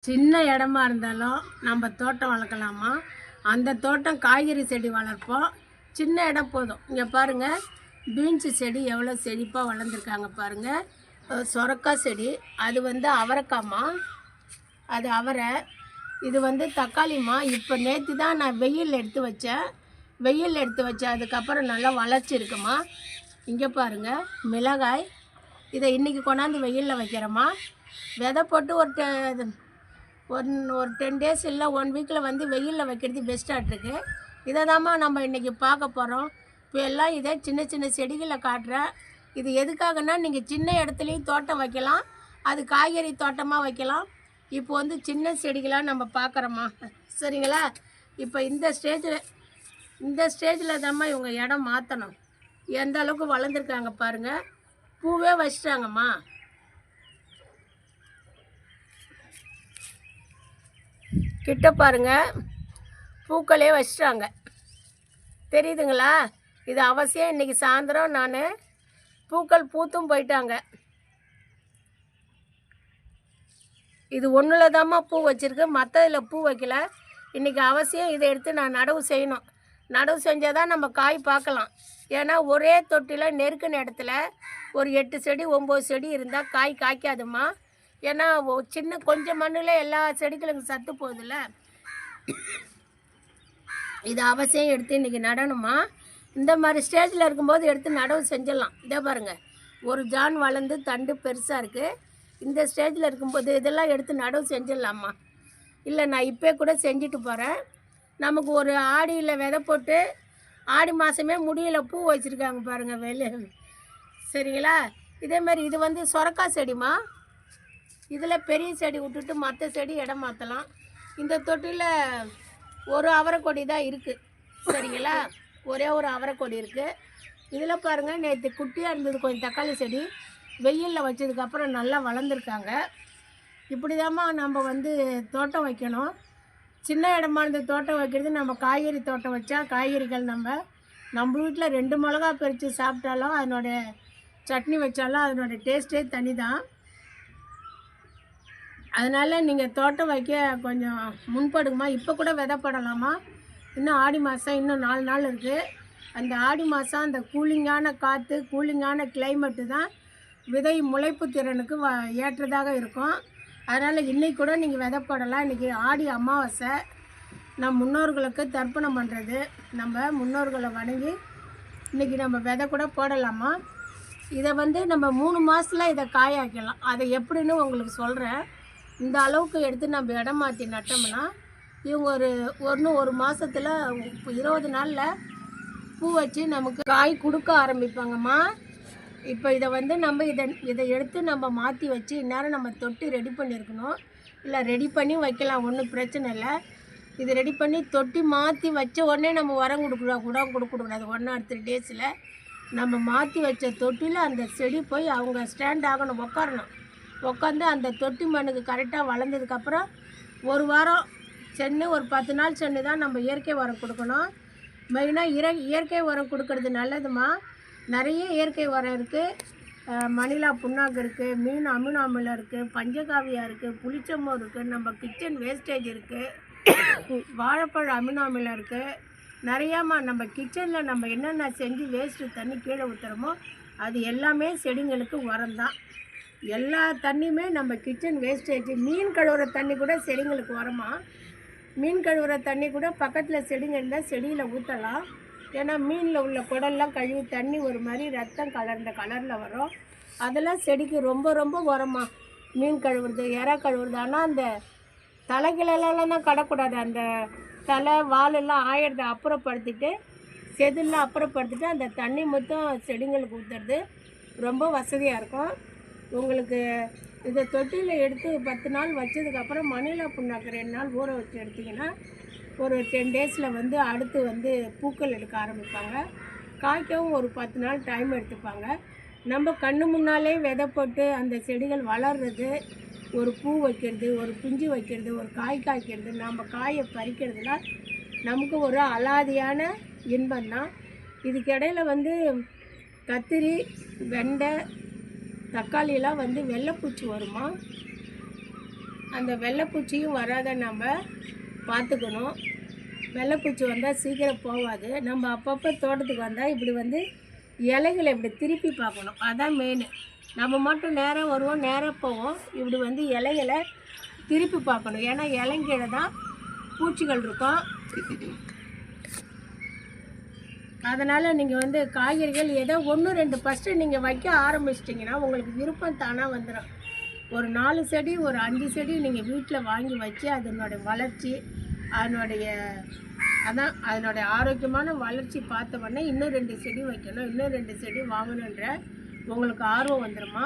சின்ன இடமா இருந்தாலும் நம்ம தோட்டம் வளர்க்கலாமா? அந்த தோட்டம் காய்கறி செடி வளர்ப்போம். சின்ன இடம் போதும். இங்கே பாருங்கள், பீன்ஸு செடி எவ்வளோ செழிப்பாக வளர்ந்துருக்காங்க பாருங்கள். சொரக்காய் செடி, அது வந்து அவரைக்காய்மா, அது அவரை. இது வந்து தக்காளிம்மா. இப்போ நேற்று தான் நான் வெயில் எடுத்து வச்சேன். அதுக்கப்புறம் நல்லா வளர்ச்சி இருக்குமா. இங்கே பாருங்கள், மிளகாய். இதை இன்றைக்கி கொண்டாந்து வெயிலில் வைக்கிறேம்மா. விதை போட்டு ஒரு 10 டேஸ் இல்லை 1 வீக்கில் வந்து வெயிலில் வைக்கிறது பெஸ்ட்டாகிட்ருக்கு. இதை தாம்மா நம்ம இன்றைக்கி பார்க்க போகிறோம். இப்போ எல்லாம் இதை சின்ன சின்ன செடிகளை காட்டுறேன். இது எதுக்காகனா, நீங்கள் சின்ன இடத்துலையும் தோட்டம் வைக்கலாம், அது காய்கறி தோட்டமாக வைக்கலாம். இப்போ வந்து சின்ன செடிகளாக நம்ம பார்க்குறோம்மா, சரிங்களா? இப்போ இந்த ஸ்டேஜில் தாம்மா இவங்க இடம் மாற்றணும். எந்த அளவுக்கு வளர்ந்துருக்காங்க பாருங்கள். பூவே வச்சிட்டாங்கம்மா. கிட்ட பாருங்கள், பூக்களே வச்சிட்டாங்க, தெரியுதுங்களா? இது அவசியம். இன்றைக்கி சாயந்தரம் நான் பூக்கள் பூத்தும் போயிட்டாங்க. இது ஒன்றில் தாம்மா பூ வச்சுருக்கு, மற்றதில் பூ வைக்கல. இன்றைக்கி அவசியம் இதை எடுத்து நான் நடவு செய்யணும். நடவு செஞ்சால் தான் நம்ம காய் பார்க்கலாம். ஏன்னா ஒரே தொட்டியில் நெருக்கின இடத்துல ஒரு 8 செடி 9 செடி இருந்தால் காய் காய்க்காதுமா. ஏன்னா சின்ன கொஞ்சம் மண்ணில் எல்லா செடிகளுக்கும் சத்து போகுதுல்ல. இது அவசியம் எடுத்து இன்றைக்கி நடணுமா. இந்த மாதிரி ஸ்டேஜில் இருக்கும்போது எடுத்து நடவு செஞ்சிடலாம். இதே பாருங்கள், ஒரு ஜான் வளர்ந்து தண்டு பெருசாக இருக்குது. இந்த ஸ்டேஜில் இருக்கும்போது இதெல்லாம் எடுத்து நடவு செஞ்சிடலாமா. இல்லை, நான் இப்போ கூட செஞ்சுட்டு போகிறேன். நமக்கு ஒரு ஆடியில் விதை போட்டு ஆடி மாதமே முடியல பூ வச்சுருக்காங்க பாருங்கள் வெளியே, சரிங்களா? இதேமாதிரி இது வந்து சொரக்காய் செடிமா. இதில் பெரிய செடி விட்டுட்டு மற்ற செடி இடம் மாற்றலாம். இந்த தொட்டியில் ஒரு அவரைக்கொடி தான் இருக்குது, சரிங்களா? ஒரே ஒரு அவரைக்கொடி இருக்குது. இதில் பாருங்கள், நேற்று குட்டியாக இருந்தது கொஞ்சம் தக்காளி செடி, வெயிலில் வச்சதுக்கப்புறம் நல்லா வளர்ந்துருக்காங்க. இப்படி தாம்மா நம்ம வந்து தோட்டம் வைக்கணும். சின்ன இடமா இருந்த தோட்டம் வைக்கிறது. நம்ம காய்கறி தோட்டம் வச்சா காய்கறிகள் நம்ம வீட்டில் 2 மிளகா பறித்து சாப்பிட்டாலும், அதனோட சட்னி வச்சாலும் அதனோட டேஸ்ட்டே தனி தான். அதனால் நீங்கள் தோட்டம் வைக்க கொஞ்சம் முன்படுங்கம்மா. இப்போ கூட விதை போடலாமா. இன்னும் ஆடி மாதம் இன்னும் 4 நாள் இருக்குது. அந்த ஆடி மாதம் அந்த கூலிங்கான காற்று, கூலிங்கான கிளைமேட்டு தான் விதை முளைப்பு திறனுக்கு ஏற்றதாக இருக்கும். அதனால் இன்றைக்கி கூட நீங்கள் விதை போடலாம். இன்றைக்கி ஆடி அமாவாசை, நம் முன்னோர்களுக்கு தர்ப்பணம் பண்ணுறது. நம்ம முன்னோர்களை வணங்கி இன்றைக்கி நம்ம விதை கூட போடலாமா. இதை வந்து நம்ம 3 மாதத்தில் இதை காயாக்கலாம். அதை எப்படின்னு உங்களுக்கு சொல்கிறேன். இந்த அளவுக்கு எடுத்து நம்ம இடம் மாற்றி நட்டோம்னா இவங்க ஒரு மாதத்தில் 20 நாளில் பூ வச்சு நமக்கு காய் கொடுக்க ஆரம்பிப்பாங்கம்மா. இப்போ இதை வந்து நம்ம இதை எடுத்து நம்ம மாற்றி வச்சு இந்நேரம் நம்ம தொட்டி ரெடி பண்ணியிருக்கணும். இல்லை, ரெடி பண்ணி வைக்கலாம், ஒன்றும் பிரச்சனை இல்லை. இது ரெடி பண்ணி தொட்டி மாற்றி வச்ச உடனே நம்ம உரம் கொடுக்கக்கூடாது. 1 or 3 டேஸில் நம்ம மாற்றி வச்ச தொட்டியில் அந்த செடி போய் அவங்க ஸ்டாண்ட் ஆகணும், உட்காந்து அந்த தொட்டி மண்ணுக்கு கரெக்டாக வளர்ந்ததுக்கப்புறம் 1 வாரம் சென்று ஒரு 10 நாள் சென்று தான் நம்ம இயற்கை உரம் கொடுக்கணும். மெயினாக இயற்கை உரம் கொடுக்கறது நல்லதுமா. நிறைய இயற்கை உரம் இருக்குது. மணிலா புண்ணாக்கு இருக்குது, மீன் அமினோ அமிலம் இருக்குது, பஞ்சகாவியா இருக்குது, புளிச்சமோர் இருக்குது, நம்ம கிச்சன் வேஸ்டேஜ் இருக்குது, வாழைப்பழ அமினோ அமிலம் இருக்குது. நிறையாம்மா நம்ம கிச்சனில் நம்ம என்னென்ன செஞ்சு வேஸ்ட்டு தண்ணி கீழே ஊற்றுறோமோ அது எல்லாமே செடிங்களுக்கு உரம் தான். எல்லா தண்ணியுமே நம்ம கிச்சன் வேஸ்டேஜ். மீன் கழுவுற தண்ணி கூட செடிங்களுக்கு உரமா. மீன் கழுவுற தண்ணி கூட பக்கத்தில் செடிங்க இருந்தால் செடியில் ஊற்றலாம். ஏன்னா மீனில் உள்ள குடல்லாம் கழுவி தண்ணி ஒரு மாதிரி ரத்தம் கலர்ந்த கலரில் வரும். அதெல்லாம் செடிக்கு ரொம்ப ரொம்ப உரமா. மீன் கழுவுறது, இறா கழுவுறது. ஆனால் அந்த தலைகளெல்லாம் தான் கடக்கூடாது. அந்த தலை வாலெல்லாம் ஆயிடுறத அப்புறப்படுத்திட்டு, செதிலாம் அப்புறப்படுத்திட்டு அந்த தண்ணி மொத்தம் செடிங்களுக்கு ஊற்றுறது ரொம்ப வசதியாக இருக்கும். உங்களுக்கு இதை தொட்டியில் எடுத்து 10 நாள் வச்சதுக்கப்புறம் மணிலா புண்ணாக்கு 2 நாள் ஊற வச்சு எடுத்திங்கன்னா ஒரு 10 டேஸில் வந்து அடுத்து வந்து பூக்கள் எடுக்க ஆரம்பிப்பாங்க. காய்க்கவும் ஒரு 10 நாள் டைம் எடுத்துப்பாங்க. நம்ம கண்ணு முன்னாலே விதை போட்டு அந்த செடிகள் வளர்றது, ஒரு பூ வைக்கிறது, ஒரு பிஞ்சு வைக்கிறது, ஒரு காய் காய்க்கிறது, நம்ம காயை பறிக்கிறதுலாம் நமக்கு ஒரு அலாதியான இன்பம் தான். இதுக்கிடையில் வந்து கத்திரி, வெண்டை, தக்காளியெல்லாம் வந்து வெள்ளைப்பூச்சி வருமா. அந்த வெள்ளைப்பூச்சியும் வராத நம்ம பார்த்துக்கணும். வெள்ளைப்பூச்சி வந்தால் சீக்கிரம் போகாது. நம்ம அப்பப்போ தோட்டத்துக்கு வந்தால் இப்படி வந்து இலைகளை இப்படி திருப்பி பார்க்கணும். அதான் மெயின். நம்ம மட்டும் நேராக வருவோம், நேராக போவோம். இப்படி வந்து இலைகளை திருப்பி பார்க்கணும். ஏன்னா இலைங்கீழே தான் பூச்சிகள் இருக்கும். அதனால் நீங்கள் வந்து காய்கறிகள் ஏதோ 1-2 ஃபஸ்ட்டு நீங்கள் வைக்க ஆரம்பிச்சிட்டிங்கன்னா உங்களுக்கு விருப்பம் தானாக வந்துடும். ஒரு 4 செடி ஒரு 5 செடி நீங்கள் வீட்டில் வாங்கி வச்சு அதனுடைய வளர்ச்சி அதனுடைய ஆரோக்கியமான வளர்ச்சி பார்த்த உடனே இன்னும் 2 செடி வைக்கணும், இன்னும் 2 செடி வாங்கணுன்ற உங்களுக்கு ஆர்வம் வந்துடுமா.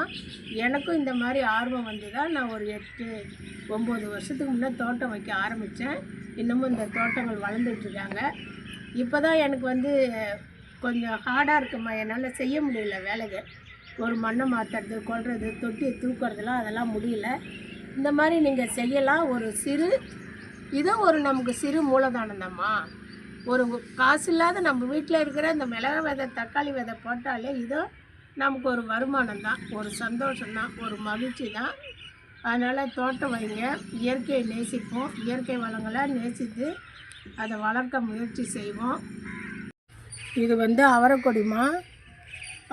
எனக்கும் இந்த மாதிரி ஆர்வம் வந்து தான் நான் ஒரு 8-9 வருஷத்துக்கு முன்னே தோட்டம் வைக்க ஆரம்பித்தேன். இன்னமும் இந்த தோட்டங்கள் வளர்ந்துட்டுருக்காங்க. இப்போ தான் எனக்கு வந்து கொஞ்சம் ஹார்டாக இருக்குமா, என்னால் செய்ய முடியல வேலைகள். ஒரு மண்ணை மாற்றுறது, கொள்வது, தொட்டியை தூக்குறதுலாம் அதெல்லாம் முடியல. இந்த மாதிரி நீங்கள் செய்யலாம். இதோ ஒரு நமக்கு சிறு மூலதனம் தான்மா. ஒரு காசு இல்லாத நம்ம வீட்டில் இருக்கிற இந்த மிளகாய் விதை, தக்காளி விதை போட்டாலே இதோ நமக்கு ஒரு வருமானம் தான், ஒரு சந்தோஷம்தான், ஒரு மகிழ்ச்சி தான். அதனால் தோட்டம் வைங்க. இயற்கையை நேசிப்போம். இயற்கை வளங்களை நேசித்து அதை வளர்க்க முயற்சி செய்வோம். இது வந்து அவரைக்கொடிமா.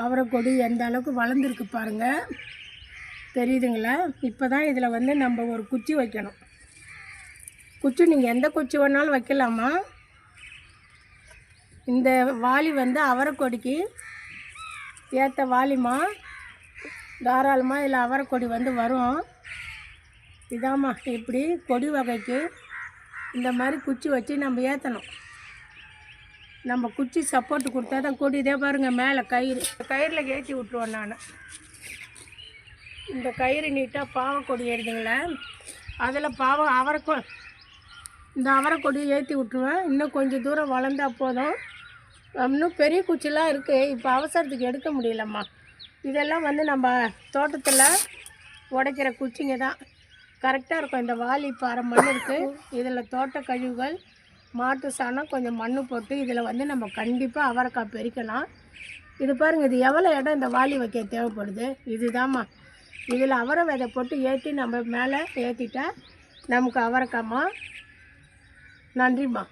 அவரைக்கொடி எந்த அளவுக்கு வளர்ந்துருக்கு பாருங்கள், தெரியுதுங்களா? இப்போ தான் இதில் வந்து நம்ம ஒரு குச்சி வைக்கணும். குச்சி நீங்கள் எந்த குச்சி வேணாலும் வைக்கலாமா. இந்த வாளி வந்து அவரைக்கொடிக்கு ஏற்ற வாளிமா. தாராளமாக இதில் அவரைக்கொடி வந்து வரும். இதாம்மா இப்படி கொடி வகைக்கு இந்த மாதிரி குச்சி வச்சு நம்ம ஏற்றணும். நம்ம குச்சி சப்போர்ட்டு கொடுத்தா தான் கொடி. இதே பாருங்கள் மேலே கயிறில் ஏற்றி விட்ருவேன் நான். இந்த கயிறு நீட்டாக பாவக்கொடி ஏறுதுங்களே, அதில் இந்த அவரைக்கொடியை ஏற்றி விட்ருவேன். இன்னும் கொஞ்சம் தூரம் வளர்ந்தால் போதும். இன்னும் பெரிய குச்சிலாம் இருக்குது, இப்போ அவசரத்துக்கு எடுக்க முடியலம்மா. இதெல்லாம் வந்து நம்ம தோட்டத்தில் உடைக்கிற குச்சிங்க தான், கரெக்டாக இருக்கும். இந்த வாளி பாறை மண் இருக்குது, இதில் தோட்ட கழிவுகள், மாட்டு சாணம், கொஞ்சம் மண் போட்டு இதில் வந்து நம்ம கண்டிப்பாக அவரைக்காய் பெரிக்கலாம். இது பாருங்கள், இது எவ்வளோ இடம் இந்த வாளி வைக்க தேவைப்படுது. இதுதாம்மா. இதில் அவரை விதை போட்டு ஏற்றி நம்ம மேலே ஏற்றிட்டா நமக்கு அவரைக்காய்மா. நன்றிம்மா.